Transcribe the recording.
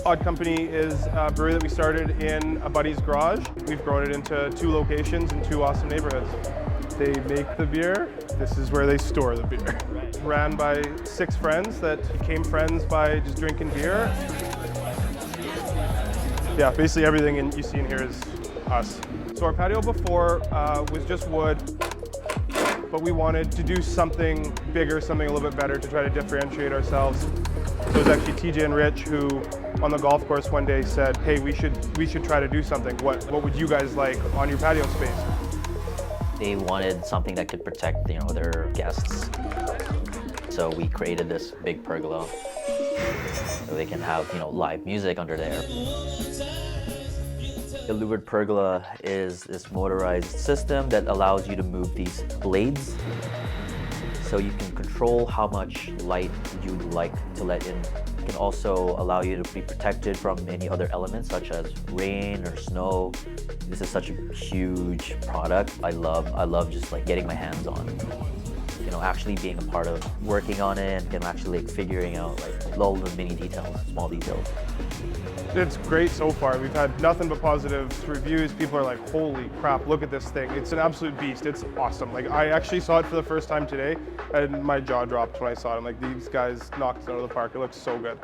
Odd Company is a brewery that we started in a buddy's garage. We've grown it into 2 locations in 2 awesome neighborhoods. They make the beer. This is where they store the beer. Right. Ran by 6 friends that became friends by just drinking beer. Yeah, basically everything you see in here is us. So our patio before was just wood, but we wanted to do something bigger, something a little bit better to try to differentiate ourselves. So it was actually TJ and Rich who, on the golf course one day, said, "Hey, we should try to do something. What would you guys like on your patio space?" They wanted something that could protect, their guests. So we created this big pergola so they can have, live music under there. The Louvered pergola is this motorized system that allows you to move these blades. So you can control how much light you'd like to let in. It can also allow you to be protected from any other elements such as rain or snow. This is such a huge product. I love just getting my hands on. Actually being a part of working on it and actually figuring out all the mini details, small details. It's great so far. We've had nothing but positive reviews. People are like, "Holy crap, look at this thing. It's an absolute beast. It's awesome." I actually saw it for the first time today and my jaw dropped when I saw it. I'm like, these guys knocked it out of the park. It looks so good.